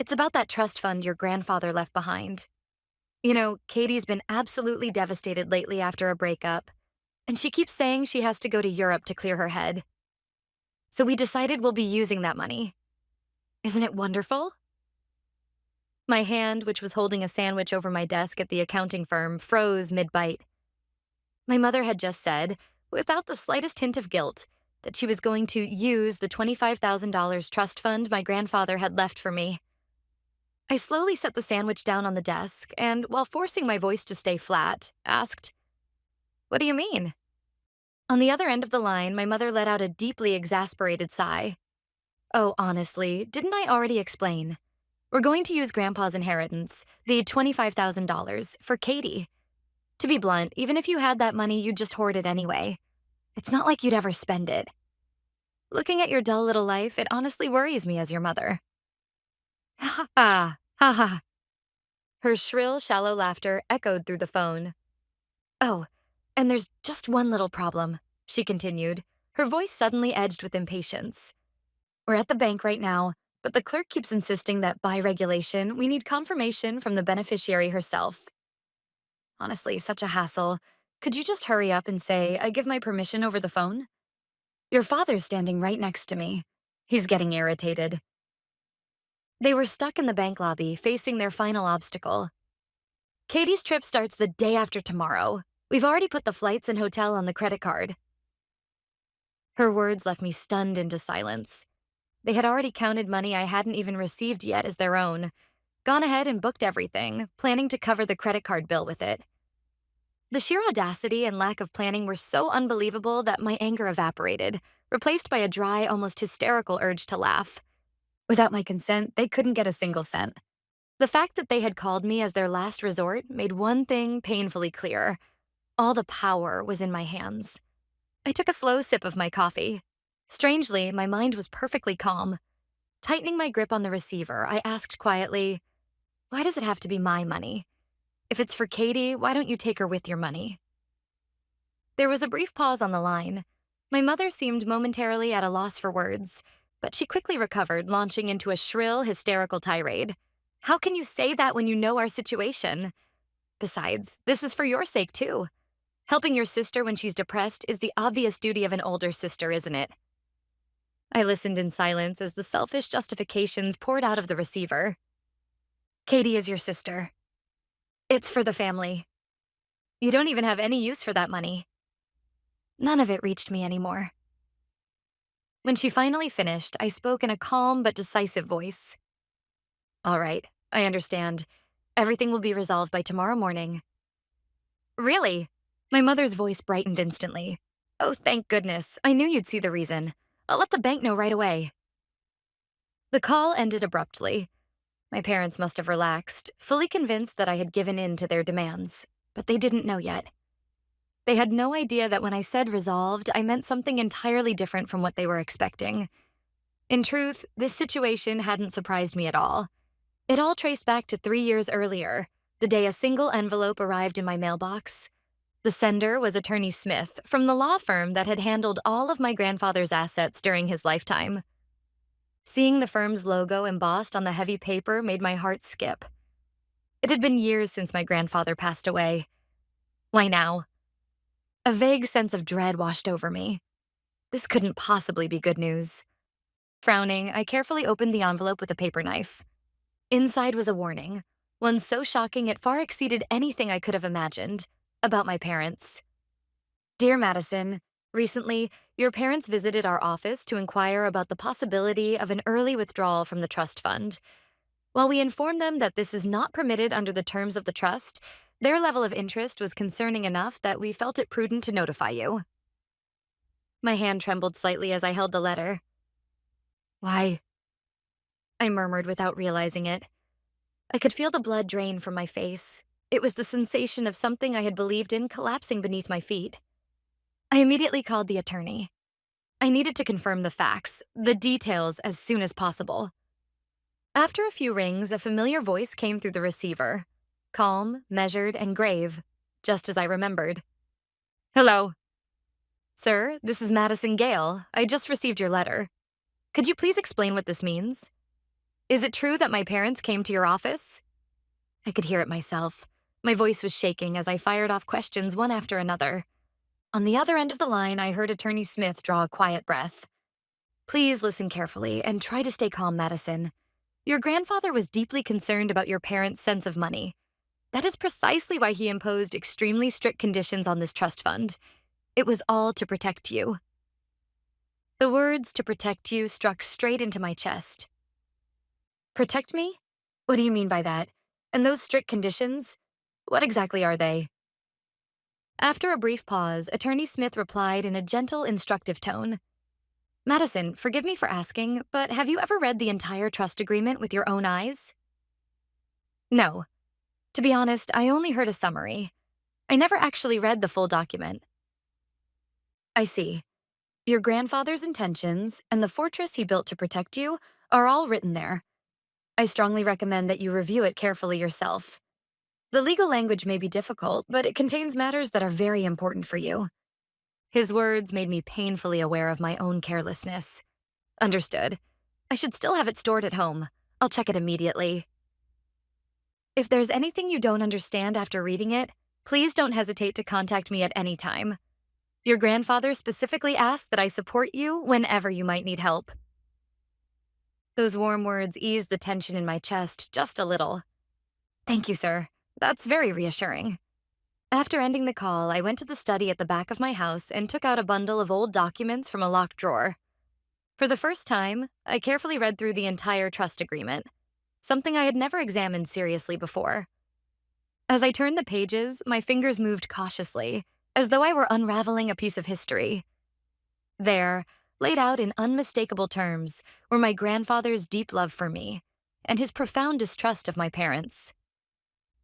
It's about that trust fund your grandfather left behind. You know, Katie's been absolutely devastated lately after a breakup, and she keeps saying she has to go to Europe to clear her head. So we decided we'll be using that money. Isn't it wonderful? My hand, which was holding a sandwich over my desk at the accounting firm, froze mid-bite. My mother had just said, without the slightest hint of guilt, that she was going to use the $25,000 trust fund my grandfather had left for me. I slowly set the sandwich down on the desk and, while forcing my voice to stay flat, asked, "What do you mean?" On the other end of the line, my mother let out a deeply exasperated sigh. "Oh, honestly, didn't I already explain? We're going to use Grandpa's inheritance, the $25,000, for Katie. To be blunt, even if you had that money, you'd just hoard it anyway. It's not like you'd ever spend it. Looking at your dull little life, it honestly worries me as your mother." Ha ha, ha ha. Her shrill, shallow laughter echoed through the phone. "Oh, and there's just one little problem," she continued, her voice suddenly edged with impatience. "We're at the bank right now, but the clerk keeps insisting that by regulation, we need confirmation from the beneficiary herself. Honestly, such a hassle. Could you just hurry up and say, I give my permission over the phone? Your father's standing right next to me. He's getting irritated." They were stuck in the bank lobby, facing their final obstacle. "Katie's trip starts the day after tomorrow. We've already put the flights and hotel on the credit card." Her words left me stunned into silence. They had already counted money I hadn't even received yet as their own, gone ahead and booked everything, planning to cover the credit card bill with it. The sheer audacity and lack of planning were so unbelievable that my anger evaporated, replaced by a dry, almost hysterical urge to laugh. Without my consent, they couldn't get a single cent. The fact that they had called me as their last resort made one thing painfully clear. All the power was in my hands. I took a slow sip of my coffee. Strangely, my mind was perfectly calm. Tightening my grip on the receiver, I asked quietly, "Why does it have to be my money? If it's for Katie, why don't you take her with your money?" There was a brief pause on the line. My mother seemed momentarily at a loss for words, but she quickly recovered, launching into a shrill, hysterical tirade. "How can you say that when you know our situation? Besides, this is for your sake, too. Helping your sister when she's depressed is the obvious duty of an older sister, isn't it?" I listened in silence as the selfish justifications poured out of the receiver. "Katie is your sister. It's for the family. You don't even have any use for that money." None of it reached me anymore. When she finally finished, I spoke in a calm but decisive voice. "All right, I understand. Everything will be resolved by tomorrow morning." "Really?" My mother's voice brightened instantly. "Oh, thank goodness. I knew you'd see the reason. I'll let the bank know right away." The call ended abruptly. My parents must have relaxed, fully convinced that I had given in to their demands. But they didn't know yet. They had no idea that when I said resolved, I meant something entirely different from what they were expecting. In truth, this situation hadn't surprised me at all. It all traced back to 3 years earlier, the day a single envelope arrived in my mailbox. The sender was Attorney Smith from the law firm that had handled all of my grandfather's assets during his lifetime. Seeing the firm's logo embossed on the heavy paper made my heart skip. It had been years since my grandfather passed away. Why now? A vague sense of dread washed over me. This couldn't possibly be good news. Frowning, I carefully opened the envelope with a paper knife. Inside was a warning, one so shocking it far exceeded anything I could have imagined, about my parents. "Dear Madison, recently, your parents visited our office to inquire about the possibility of an early withdrawal from the trust fund. While we informed them that this is not permitted under the terms of the trust, their level of interest was concerning enough that we felt it prudent to notify you." My hand trembled slightly as I held the letter. "Why?" I murmured without realizing it. I could feel the blood drain from my face. It was the sensation of something I had believed in collapsing beneath my feet. I immediately called the attorney. I needed to confirm the facts, the details, as soon as possible. After a few rings, a familiar voice came through the receiver. Calm, measured, and grave, just as I remembered. "Hello." "Sir, this is Madison Gale. I just received your letter. Could you please explain what this means?" Is it true that my parents came to your office? I could hear it myself. My voice was shaking as I fired off questions one after another. On the other end of the line, I heard Attorney Smith draw a quiet breath. Please listen carefully and try to stay calm, Madison. Your grandfather was deeply concerned about your parents' sense of money. That is precisely why he imposed extremely strict conditions on this trust fund. It was all to protect you. The words "to protect you" struck straight into my chest. Protect me? What do you mean by that? And those strict conditions? What exactly are they? After a brief pause, Attorney Smith replied in a gentle, instructive tone. Madison, forgive me for asking, but have you ever read the entire trust agreement with your own eyes? No. To be honest, I only heard a summary. I never actually read the full document. I see. Your grandfather's intentions and the fortress he built to protect you are all written there. I strongly recommend that you review it carefully yourself. The legal language may be difficult, but it contains matters that are very important for you. His words made me painfully aware of my own carelessness. Understood. I should still have it stored at home. I'll check it immediately. If there's anything you don't understand after reading it, please don't hesitate to contact me at any time. Your grandfather specifically asked that I support you whenever you might need help. Those warm words eased the tension in my chest just a little. Thank you, sir. That's very reassuring. After ending the call, I went to the study at the back of my house and took out a bundle of old documents from a locked drawer. For the first time, I carefully read through the entire trust agreement, something I had never examined seriously before. As I turned the pages, my fingers moved cautiously, as though I were unraveling a piece of history. There, laid out in unmistakable terms, were my grandfather's deep love for me and his profound distrust of my parents.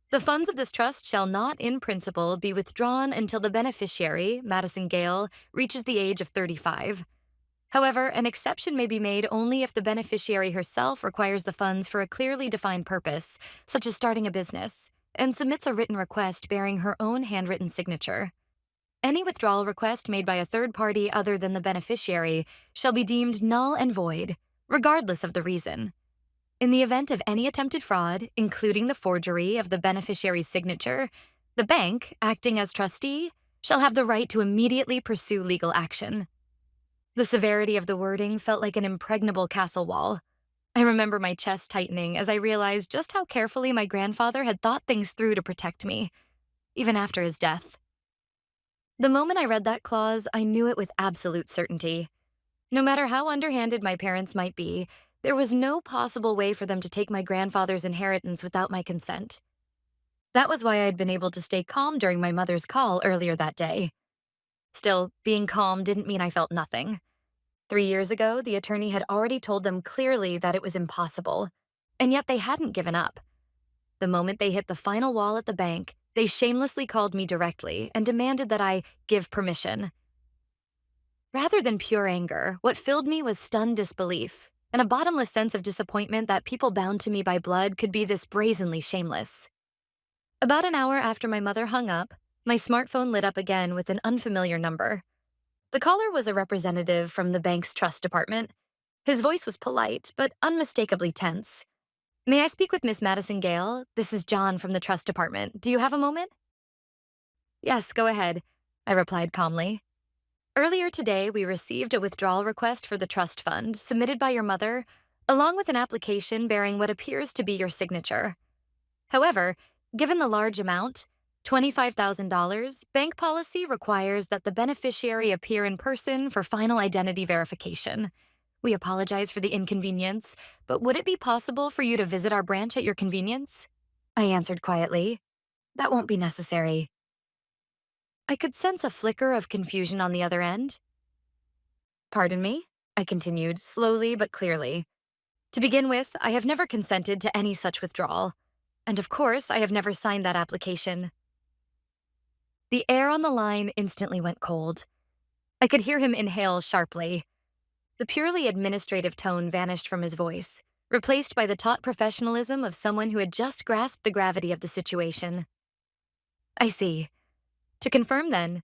The funds of this trust shall not, in principle, be withdrawn until the beneficiary, Madison Gale, reaches the age of 35. However, an exception may be made only if the beneficiary herself requires the funds for a clearly defined purpose, such as starting a business, and submits a written request bearing her own handwritten signature. Any withdrawal request made by a third party other than the beneficiary shall be deemed null and void, regardless of the reason. In the event of any attempted fraud, including the forgery of the beneficiary's signature, the bank, acting as trustee, shall have the right to immediately pursue legal action. The severity of the wording felt like an impregnable castle wall. I remember my chest tightening as I realized just how carefully my grandfather had thought things through to protect me, even after his death. The moment I read that clause, I knew it with absolute certainty. No matter how underhanded my parents might be, there was no possible way for them to take my grandfather's inheritance without my consent. That was why I had been able to stay calm during my mother's call earlier that day. Still, being calm didn't mean I felt nothing. 3 years ago, the attorney had already told them clearly that it was impossible, and yet they hadn't given up. The moment they hit the final wall at the bank, they shamelessly called me directly and demanded that I give permission. Rather than pure anger, what filled me was stunned disbelief and a bottomless sense of disappointment that people bound to me by blood could be this brazenly shameless. About an hour after my mother hung up, my smartphone lit up again with an unfamiliar number. The caller was a representative from the bank's trust department. His voice was polite, but unmistakably tense. May I speak with Miss Madison Gale? This is John from the trust department. Do you have a moment? Yes, go ahead, I replied calmly. Earlier today, we received a withdrawal request for the trust fund submitted by your mother, along with an application bearing what appears to be your signature. However, given the large amount, $25,000, bank policy requires that the beneficiary appear in person for final identity verification. We apologize for the inconvenience, but would it be possible for you to visit our branch at your convenience? I answered quietly. That won't be necessary. I could sense a flicker of confusion on the other end. Pardon me? I continued, slowly but clearly. To begin with, I have never consented to any such withdrawal. And of course, I have never signed that application. The air on the line instantly went cold. I could hear him inhale sharply. The purely administrative tone vanished from his voice, replaced by the taut professionalism of someone who had just grasped the gravity of the situation. I see. To confirm then,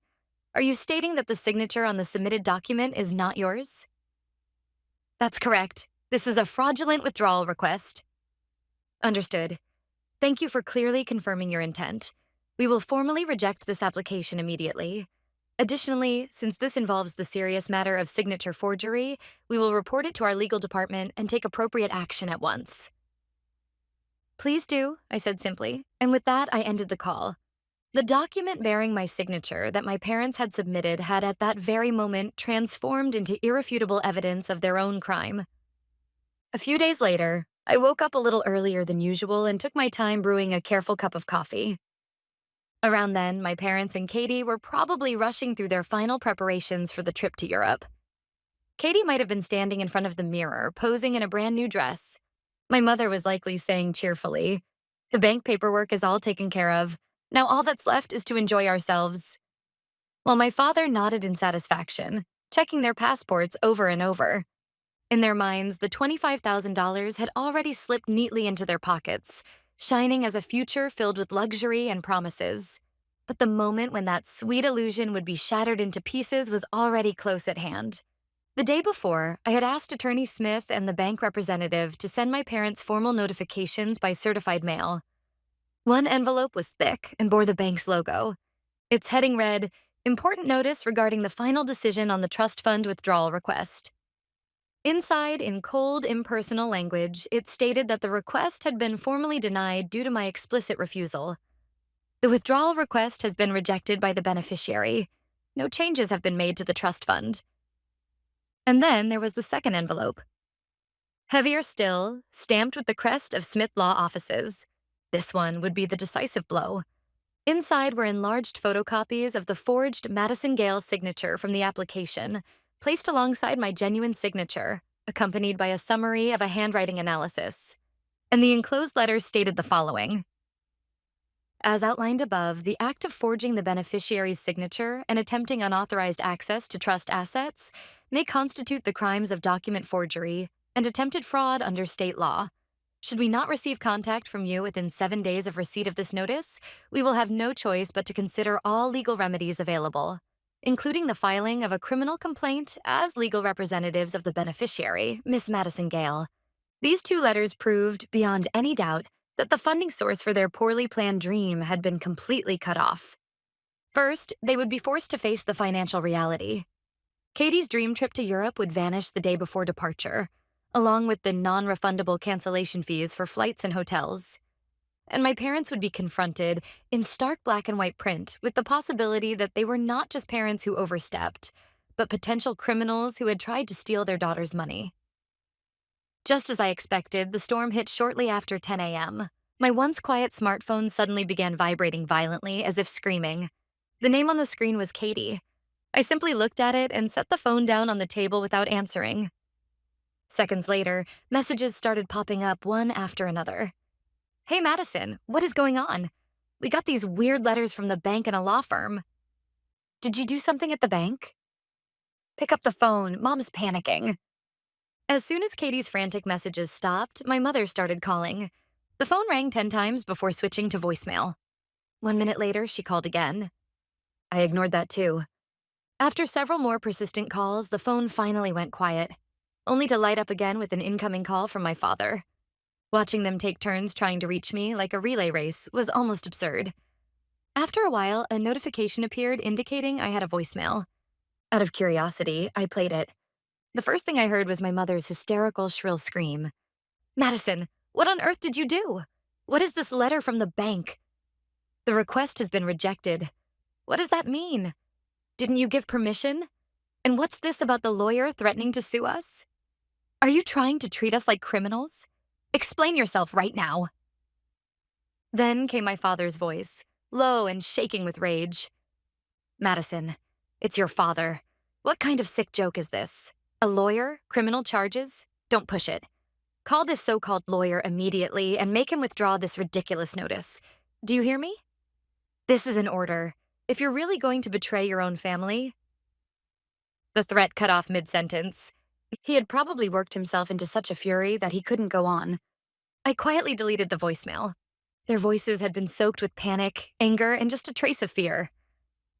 are you stating that the signature on the submitted document is not yours? That's correct. This is a fraudulent withdrawal request. Understood. Thank you for clearly confirming your intent. We will formally reject this application immediately. Additionally, since this involves the serious matter of signature forgery, we will report it to our legal department and take appropriate action at once. Please do, I said simply, and with that, I ended the call. The document bearing my signature that my parents had submitted had at that very moment transformed into irrefutable evidence of their own crime. A few days later, I woke up a little earlier than usual and took my time brewing a careful cup of coffee. Around then, my parents and Katie were probably rushing through their final preparations for the trip to Europe. Katie might have been standing in front of the mirror, posing in a brand new dress. My mother was likely saying cheerfully, "The bank paperwork is all taken care of. Now all that's left is to enjoy ourselves." While my father nodded in satisfaction, checking their passports over and over. In their minds, the $25,000 had already slipped neatly into their pockets, shining as a future filled with luxury and promises. But the moment when that sweet illusion would be shattered into pieces was already close at hand. The day before, I had asked Attorney Smith and the bank representative to send my parents formal notifications by certified mail. One envelope was thick and bore the bank's logo. Its heading read, "Important notice regarding the final decision on the trust fund withdrawal request." Inside, in cold, impersonal language, it stated that the request had been formally denied due to my explicit refusal. The withdrawal request has been rejected by the beneficiary. No changes have been made to the trust fund. And then there was the second envelope. Heavier still, stamped with the crest of Smith Law Offices. This one would be the decisive blow. Inside were enlarged photocopies of the forged Madison Gale signature from the application, placed alongside my genuine signature, accompanied by a summary of a handwriting analysis. And the enclosed letter stated the following. As outlined above, the act of forging the beneficiary's signature and attempting unauthorized access to trust assets may constitute the crimes of document forgery and attempted fraud under state law. Should we not receive contact from you within 7 days of receipt of this notice, we will have no choice but to consider all legal remedies available, including the filing of a criminal complaint as legal representatives of the beneficiary, Miss Madison Gale. These two letters proved, beyond any doubt, that the funding source for their poorly planned dream had been completely cut off. First, they would be forced to face the financial reality. Katie's dream trip to Europe would vanish the day before departure, along with the non-refundable cancellation fees for flights and hotels. And my parents would be confronted, in stark black and white print, with the possibility that they were not just parents who overstepped, but potential criminals who had tried to steal their daughter's money. Just as I expected, the storm hit shortly after 10 a.m. My once quiet smartphone suddenly began vibrating violently, as if screaming. The name on the screen was Katie. I simply looked at it and set the phone down on the table without answering. Seconds later, messages started popping up one after another. "Hey, Madison, what is going on? We got these weird letters from the bank and a law firm. Did you do something at the bank? Pick up the phone, Mom's panicking." As soon as Katie's frantic messages stopped, my mother started calling. The phone rang 10 times before switching to voicemail. 1 minute later, she called again. I ignored that too. After several more persistent calls, the phone finally went quiet, only to light up again with an incoming call from my father. Watching them take turns trying to reach me like a relay race was almost absurd. After a while, a notification appeared indicating I had a voicemail. Out of curiosity, I played it. The first thing I heard was my mother's hysterical, shrill scream. "Madison, what on earth did you do? What is this letter from the bank? The request has been rejected. What does that mean? Didn't you give permission? And what's this about the lawyer threatening to sue us? Are you trying to treat us like criminals? Explain yourself right now." Then came my father's voice, low and shaking with rage. "Madison, it's your father. What kind of sick joke is this? A lawyer? Criminal charges? Don't push it. Call this so-called lawyer immediately and make him withdraw this ridiculous notice. Do you hear me? This is an order. If you're really going to betray your own family..." The threat cut off mid-sentence. He had probably worked himself into such a fury that he couldn't go on. I quietly deleted the voicemail. Their voices had been soaked with panic, anger, and just a trace of fear.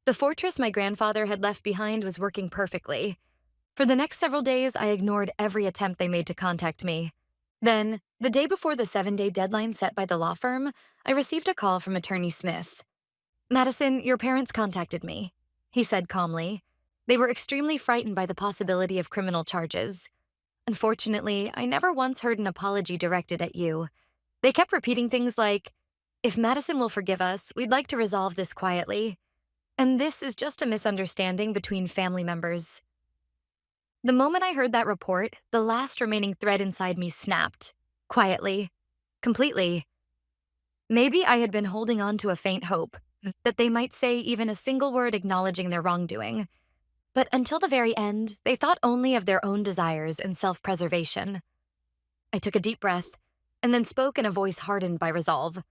The fortress my grandfather had left behind was working perfectly. For the next several days, I ignored every attempt they made to contact me. Then, the day before the 7-day deadline set by the law firm, I received a call from Attorney Smith. "Madison, your parents contacted me," he said calmly. They were extremely frightened by the possibility of criminal charges. Unfortunately, I never once heard an apology directed at you. They kept repeating things like, "If Madison will forgive us, we'd like to resolve this quietly." And this is just a misunderstanding between family members. The moment I heard that report, the last remaining thread inside me snapped. Quietly. Completely. Maybe I had been holding on to a faint hope that they might say even a single word acknowledging their wrongdoing. But until the very end, they thought only of their own desires and self-preservation. I took a deep breath and then spoke in a voice hardened by resolve.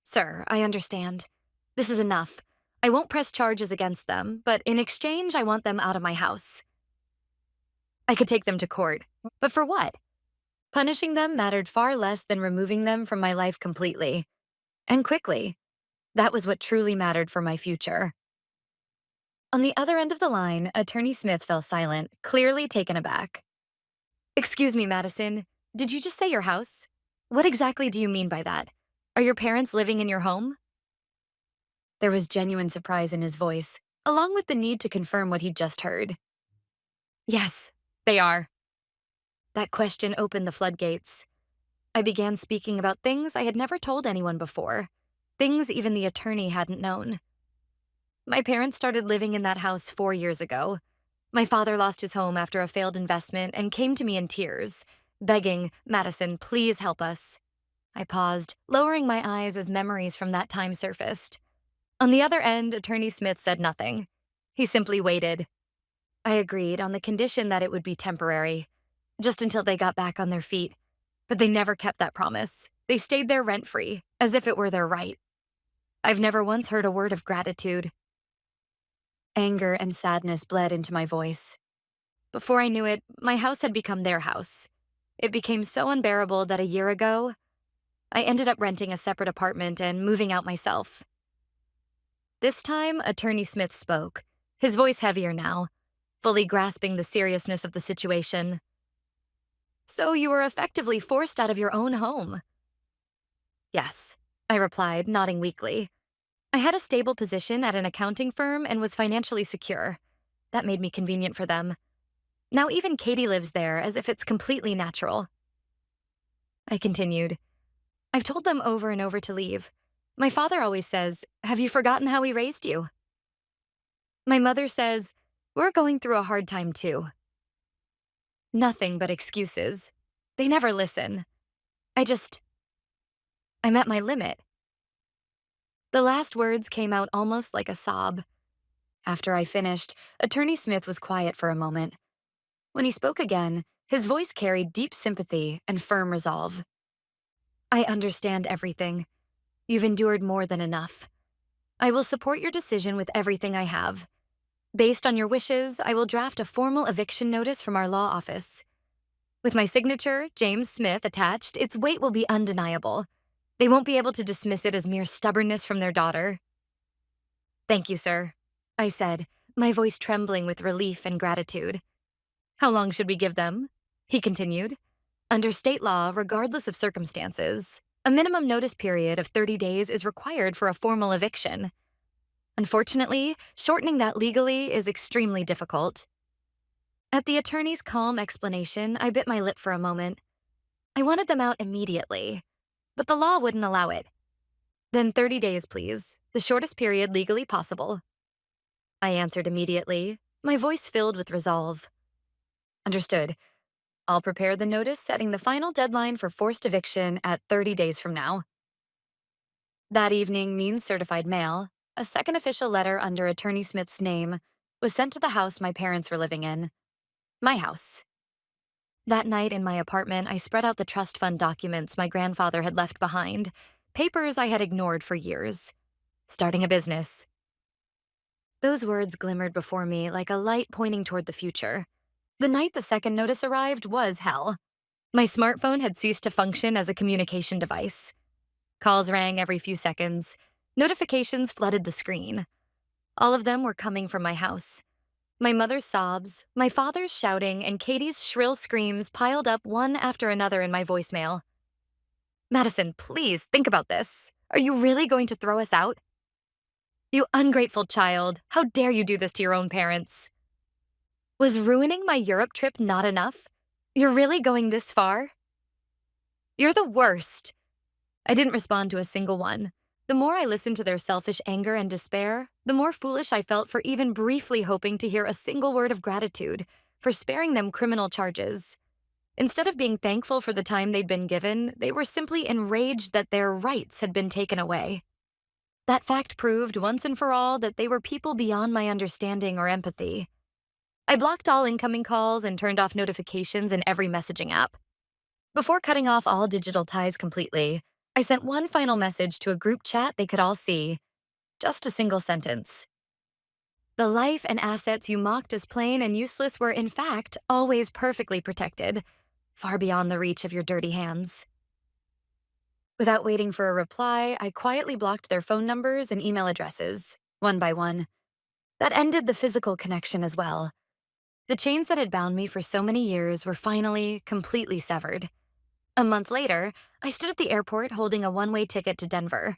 "Sir, I understand. This is enough. I won't press charges against them, but in exchange, I want them out of my house." I could take them to court, but for what? Punishing them mattered far less than removing them from my life completely. And quickly. That was what truly mattered for my future. On the other end of the line, Attorney Smith fell silent, clearly taken aback. "Excuse me, Madison. Did you just say your house? What exactly do you mean by that? Are your parents living in your home?" There was genuine surprise in his voice, along with the need to confirm what he'd just heard. "Yes, they are." That question opened the floodgates. I began speaking about things I had never told anyone before, things even the attorney hadn't known. My parents started living in that house 4 years ago. My father lost his home after a failed investment and came to me in tears, begging, "Madison, please help us." I paused, lowering my eyes as memories from that time surfaced. On the other end, Attorney Smith said nothing. He simply waited. I agreed on the condition that it would be temporary, just until they got back on their feet. But they never kept that promise. They stayed there rent-free, as if it were their right. I've never once heard a word of gratitude. Anger and sadness bled into my voice. Before I knew it, my house had become their house. It became so unbearable that a year ago, I ended up renting a separate apartment and moving out myself. This time, Attorney Smith spoke, his voice heavier now, fully grasping the seriousness of the situation. "So you were effectively forced out of your own home?" "Yes," I replied, nodding weakly. I had a stable position at an accounting firm and was financially secure. That made me convenient for them. Now even Katie lives there as if it's completely natural. I continued. "I've told them over and over to leave. My father always says, 'Have you forgotten how we raised you?' My mother says, 'We're going through a hard time too.' Nothing but excuses. They never listen. I'm at my limit." The last words came out almost like a sob. After I finished, Attorney Smith was quiet for a moment. When he spoke again, his voice carried deep sympathy and firm resolve. "I understand everything. You've endured more than enough. I will support your decision with everything I have. Based on your wishes, I will draft a formal eviction notice from our law office. With my signature, James Smith, attached, its weight will be undeniable. They won't be able to dismiss it as mere stubbornness from their daughter." "Thank you, sir," I said, my voice trembling with relief and gratitude. "How long should we give them?" he continued. "Under state law, regardless of circumstances, a minimum notice period of 30 days is required for a formal eviction. Unfortunately, shortening that legally is extremely difficult." At the attorney's calm explanation, I bit my lip for a moment. I wanted them out immediately, but the law wouldn't allow it. "Then 30 days, please, the shortest period legally possible." I answered immediately, my voice filled with resolve. "Understood. I'll prepare the notice setting the final deadline for forced eviction at 30 days from now." That evening, means certified mail, a second official letter under Attorney Smith's name, was sent to the house my parents were living in. My house. That night in my apartment, I spread out the trust fund documents my grandfather had left behind, papers I had ignored for years. Starting a business. Those words glimmered before me like a light pointing toward the future. The night the second notice arrived was hell. My smartphone had ceased to function as a communication device. Calls rang every few seconds. Notifications flooded the screen. All of them were coming from my house. My mother's sobs, my father's shouting, and Katie's shrill screams piled up one after another in my voicemail. Madison, please think about this. Are you really going to throw us out? You ungrateful child. How dare you do this to your own parents? Was ruining my Europe trip not enough? You're really going this far? You're the worst. I didn't respond to a single one. The more I listened to their selfish anger and despair, the more foolish I felt for even briefly hoping to hear a single word of gratitude, for sparing them criminal charges. Instead of being thankful for the time they'd been given, they were simply enraged that their rights had been taken away. That fact proved once and for all that they were people beyond my understanding or empathy. I blocked all incoming calls and turned off notifications in every messaging app. Before cutting off all digital ties completely, I sent one final message to a group chat they could all see. Just a single sentence. The life and assets you mocked as plain and useless were, in fact, always perfectly protected, far beyond the reach of your dirty hands. Without waiting for a reply, I quietly blocked their phone numbers and email addresses, one by one. That ended the physical connection as well. The chains that had bound me for so many years were finally, completely severed. A month later, I stood at the airport holding a one-way ticket to Denver.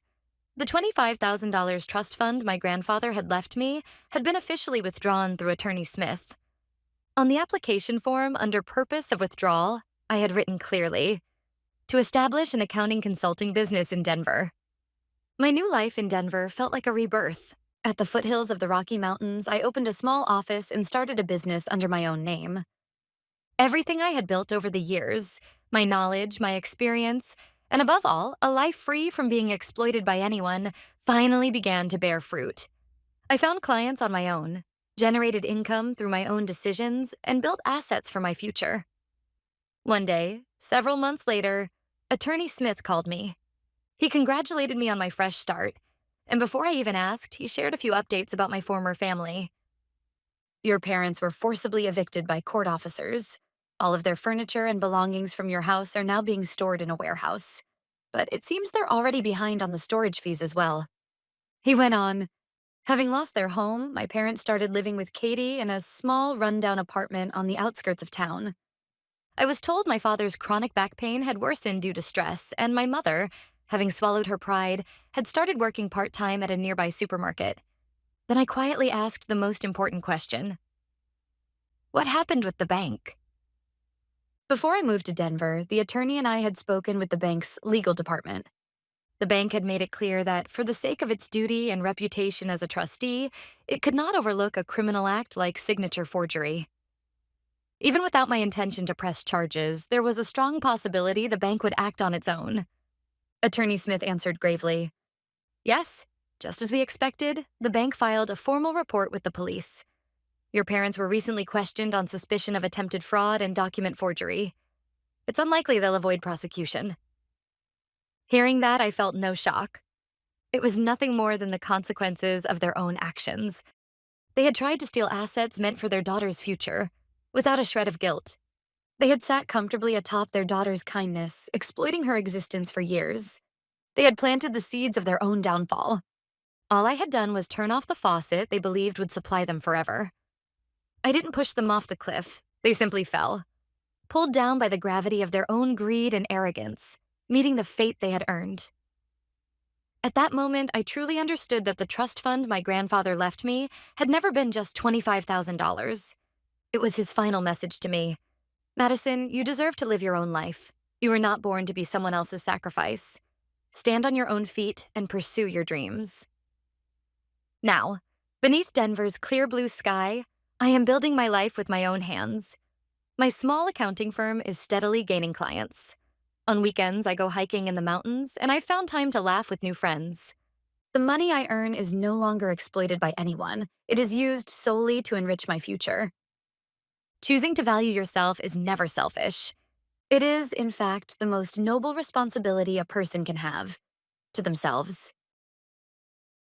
The $25,000 trust fund my grandfather had left me had been officially withdrawn through Attorney Smith. On the application form, under purpose of withdrawal, I had written clearly, to establish an accounting consulting business in Denver. My new life in Denver felt like a rebirth. At the foothills of the Rocky Mountains, I opened a small office and started a business under my own name. Everything I had built over the years, my knowledge, my experience, and above all, a life free from being exploited by anyone, finally began to bear fruit. I found clients on my own, generated income through my own decisions, and built assets for my future. One day, several months later, Attorney Smith called me. He congratulated me on my fresh start, and before I even asked, he shared a few updates about my former family. Your parents were forcibly evicted by court officers. All of their furniture and belongings from your house are now being stored in a warehouse. But it seems they're already behind on the storage fees as well. He went on, having lost their home, my parents started living with Katie in a small, rundown apartment on the outskirts of town. I was told my father's chronic back pain had worsened due to stress, and my mother, having swallowed her pride, had started working part-time at a nearby supermarket. Then I quietly asked the most important question. What happened with the bank? Before I moved to Denver, the attorney and I had spoken with the bank's legal department. The bank had made it clear that, for the sake of its duty and reputation as a trustee, it could not overlook a criminal act like signature forgery. Even without my intention to press charges, there was a strong possibility the bank would act on its own. Attorney Smith answered gravely, Yes, just as we expected, the bank filed a formal report with the police. Your parents were recently questioned on suspicion of attempted fraud and document forgery. It's unlikely they'll avoid prosecution. Hearing that, I felt no shock. It was nothing more than the consequences of their own actions. They had tried to steal assets meant for their daughter's future, without a shred of guilt. They had sat comfortably atop their daughter's kindness, exploiting her existence for years. They had planted the seeds of their own downfall. All I had done was turn off the faucet they believed would supply them forever. I didn't push them off the cliff. They simply fell, pulled down by the gravity of their own greed and arrogance, meeting the fate they had earned. At that moment, I truly understood that the trust fund my grandfather left me had never been just $25,000. It was his final message to me. Madison, you deserve to live your own life. You were not born to be someone else's sacrifice. Stand on your own feet and pursue your dreams. Now, beneath Denver's clear blue sky, I am building my life with my own hands. My small accounting firm is steadily gaining clients. On weekends, I go hiking in the mountains, and I've found time to laugh with new friends. The money I earn is no longer exploited by anyone. It is used solely to enrich my future. Choosing to value yourself is never selfish. It is, in fact, the most noble responsibility a person can have to themselves.